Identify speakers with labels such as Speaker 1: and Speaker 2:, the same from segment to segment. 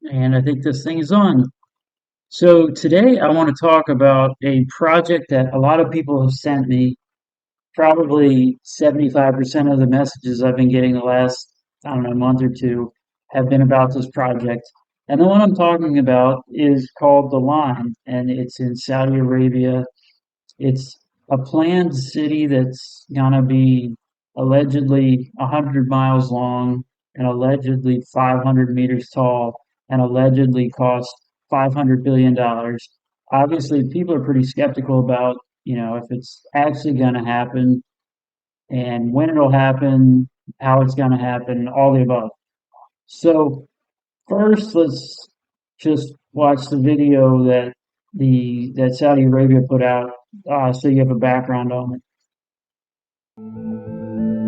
Speaker 1: And I think this thing is on. So today I want to talk about a project that a lot of people have sent me. Probably 75% of the messages I've been getting the last, I don't know, month or two have been about this project. And the one I'm talking about is called The Line, and it's in Saudi Arabia. It's a planned city that's gonna be allegedly 100 miles long and allegedly 500 meters tall and allegedly cost $500 billion. Obviously, people are pretty skeptical about, if it's actually gonna happen and when it'll happen, how it's gonna happen, all the above. So first, let's just watch the video that Saudi Arabia put out, so you have a background on it.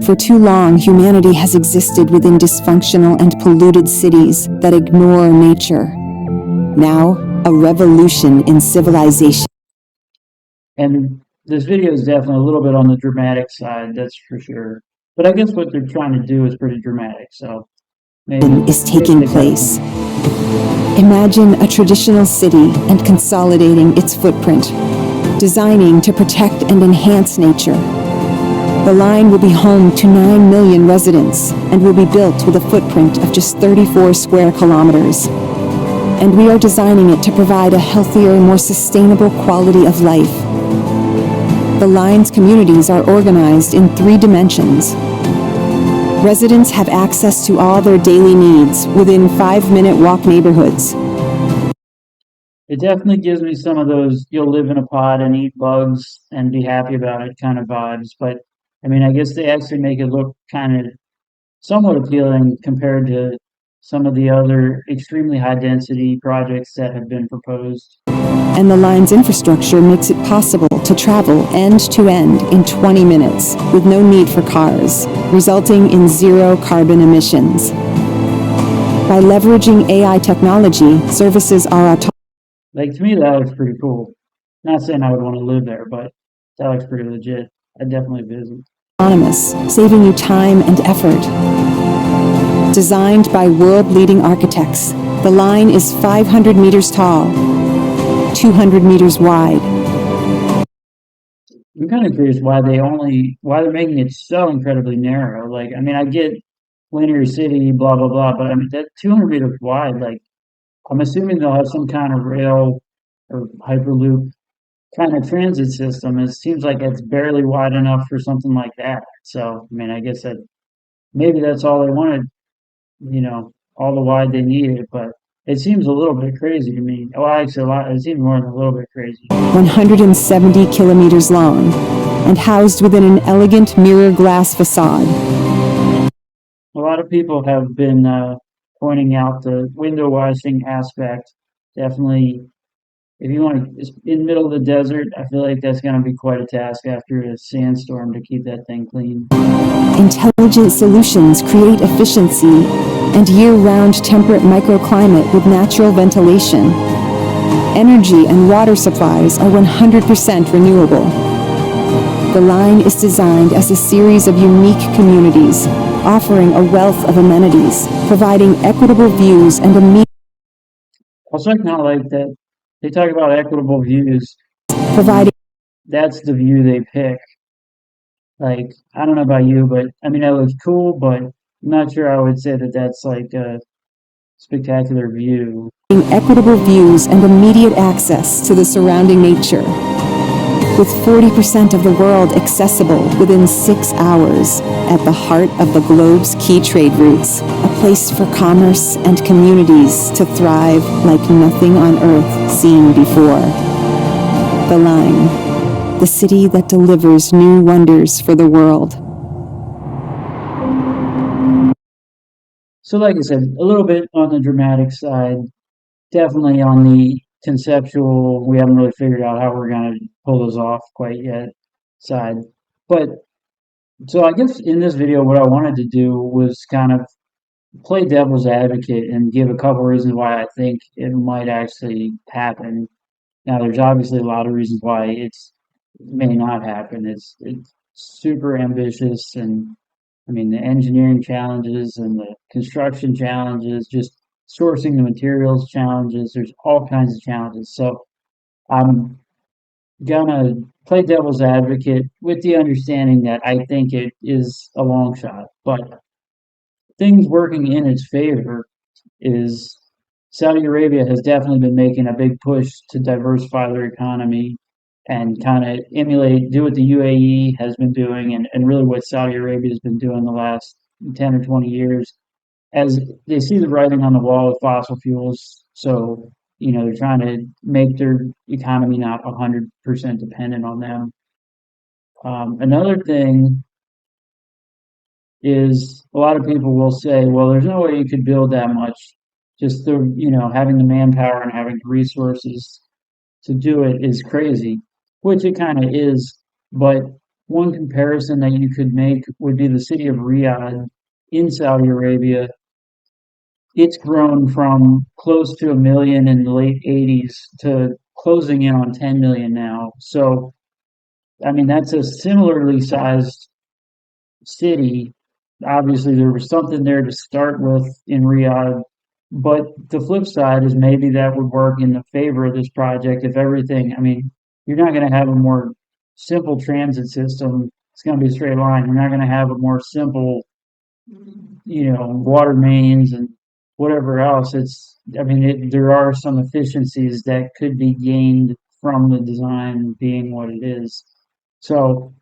Speaker 2: For too long, humanity has existed within dysfunctional and polluted cities that ignore nature. Now, a revolution in civilization.
Speaker 1: And this video is definitely a little bit on the dramatic side, that's for sure. But I guess what they're trying to do is pretty dramatic, so
Speaker 2: Is
Speaker 1: maybe
Speaker 2: taking
Speaker 1: they got it.
Speaker 2: place. Imagine a traditional city and consolidating its footprint, designing to protect and enhance nature. The line will be home to 9 million residents and will be built with a footprint of just 34 square kilometers. And we are designing it to provide a healthier, more sustainable quality of life. The line's communities are organized in 3 dimensions. Residents have access to all their daily needs within 5-minute walk neighborhoods.
Speaker 1: It definitely gives me some of those you'll live in a pod and eat bugs and be happy about it kind of vibes. But I mean, I guess they actually make it look kind of somewhat appealing compared to some of the other extremely high density projects that have been proposed.
Speaker 2: And the line's infrastructure makes it possible to travel end to end in 20 minutes with no need for cars, resulting in zero carbon emissions. By leveraging AI technology, services are
Speaker 1: Like to me, that looks pretty cool. Not saying I would want to live there, but that looks pretty legit. I'd definitely visit.
Speaker 2: autonomous, saving you time and effort. Designed by world-leading architects, the line is 500 meters tall, 200 meters wide.
Speaker 1: I'm kind of curious why they're making it so incredibly narrow. Like, I mean, I get linear city, blah blah blah, but I mean that 200 meters wide. Like, I'm assuming they'll have some kind of rail or hyperloop kind of transit system. It seems like it's barely wide enough for something like that. So, I mean, I guess that maybe that's all they wanted, all the wide they needed, but it seems a little bit crazy to me. Well, actually, it seems more than a little bit crazy.
Speaker 2: 170 kilometers long, and housed within an elegant mirror glass facade.
Speaker 1: A lot of people have been pointing out the window washing aspect. Definitely, if you want to, it's in the middle of the desert, I feel like that's going to be quite a task after a sandstorm to keep that thing clean.
Speaker 2: Intelligent solutions create efficiency and year-round temperate microclimate with natural ventilation. Energy and water supplies are 100% renewable. The line is designed as a series of unique communities, offering a wealth of amenities, providing equitable views and immediate
Speaker 1: Also, I kind of like that they talk about equitable views.
Speaker 2: providing
Speaker 1: That's the view they pick. Like, I don't know about you, but I mean, that looks cool, but I'm not sure I would say that that's like a spectacular view.
Speaker 2: equitable views and immediate access to the surrounding nature. With 40% of the world accessible within 6 hours, at the heart of the globe's key trade routes, a place for commerce and communities to thrive like nothing on Earth seen before. The Line, the city that delivers new wonders for the world.
Speaker 1: So, like I said, a little bit on the dramatic side, definitely on the conceptual, we haven't really figured out how we're going to pull this off quite yet side. But so I guess in this video, what I wanted to do was kind of play devil's advocate and give a couple reasons why I think it might actually happen. Now, there's obviously a lot of reasons why it may not happen. It's super ambitious, and I mean the engineering challenges and the construction challenges just sourcing the materials challenges. There's all kinds of challenges. So I'm gonna play devil's advocate with the understanding that I think it is a long shot, but things working in its favor is Saudi Arabia has definitely been making a big push to diversify their economy and kind of do what the UAE has been doing and really what Saudi Arabia has been doing the last 10 or 20 years as they see the writing on the wall with fossil fuels. So, they're trying to make their economy not 100% dependent on them. Another thing is a lot of people will say, well, there's no way you could build that much. Just having the manpower and having the resources to do it is crazy, which it kind of is. But one comparison that you could make would be the city of Riyadh in Saudi Arabia. It's grown from close to 1 million in the late 80s to closing in on 10 million now. So, I mean, that's a similarly sized city. Obviously, there was something there to start with in Riyadh, but the flip side is maybe that would work in the favor of this project if everything, I mean, you're not going to have a more simple transit system. It's going to be a straight line. You're not going to have a more simple, water mains and whatever else. There are some efficiencies that could be gained from the design being what it is. So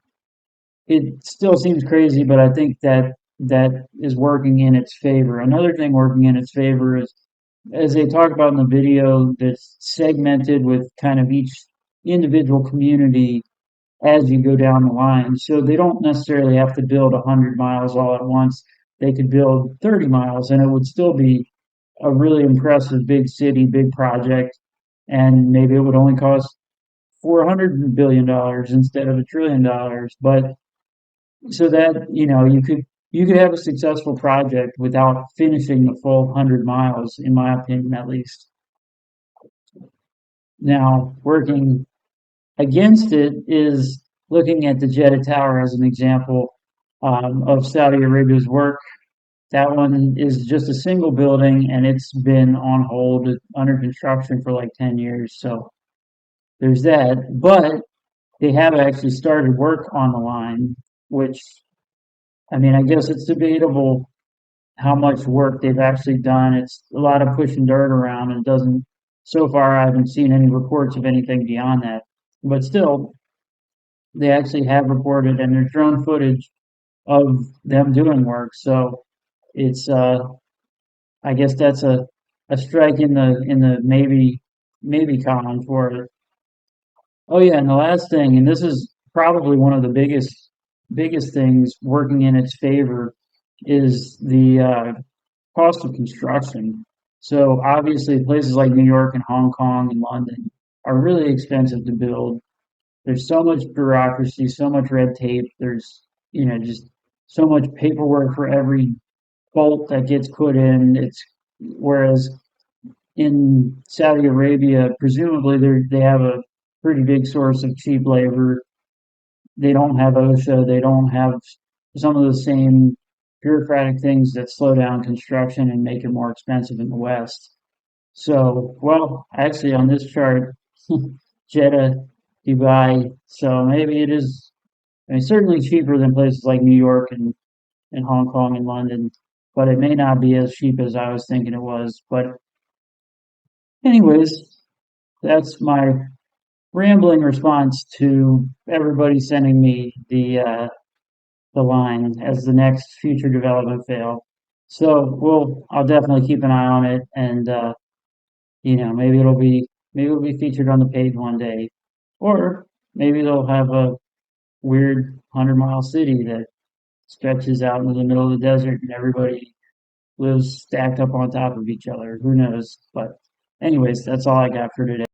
Speaker 1: it still seems crazy, but I think that is working in its favor. Another thing working in its favor is, as they talk about in the video, that's segmented with kind of each individual community as you go down the line. So they don't necessarily have to build 100 miles all at once. They could build 30 miles and it would still be a really impressive big city, big project. And maybe it would only cost $400 billion instead of $1 trillion. But so that, you could have a successful project without finishing the full 100 miles, in my opinion, at least. Now, working against it is looking at the Jeddah Tower as an example of Saudi Arabia's work. That one is just a single building and it's been on hold under construction for like 10 years. So there's that. But they have actually started work on the line, which, I guess it's debatable how much work they've actually done. It's a lot of pushing dirt around and so far I haven't seen any reports of anything beyond that. But still, they actually have reported and there's drone footage of them doing work. So it's I guess that's a strike in the maybe column for it. Oh yeah, and the last thing, and this is probably one of the biggest things working in its favor, is the cost of construction. So obviously places like New York and Hong Kong and London are really expensive to build. There's so much bureaucracy, so much red tape. There's, just so much paperwork for every bolt that gets put in. Whereas in Saudi Arabia, presumably they have a pretty big source of cheap labor. They don't have OSHA. They don't have some of the same bureaucratic things that slow down construction and make it more expensive in the West. So, well, actually on this chart, Jeddah, Dubai, so maybe it is, certainly cheaper than places like New York and Hong Kong and London, but it may not be as cheap as I was thinking it was. But anyways, that's my rambling response to everybody sending me the line as the next future development fail. So I'll definitely keep an eye on it, and maybe it'll be featured on the page one day, or maybe they'll have a weird 100-mile city that stretches out into the middle of the desert and everybody lives stacked up on top of each other. Who knows? But anyways, that's all I got for today.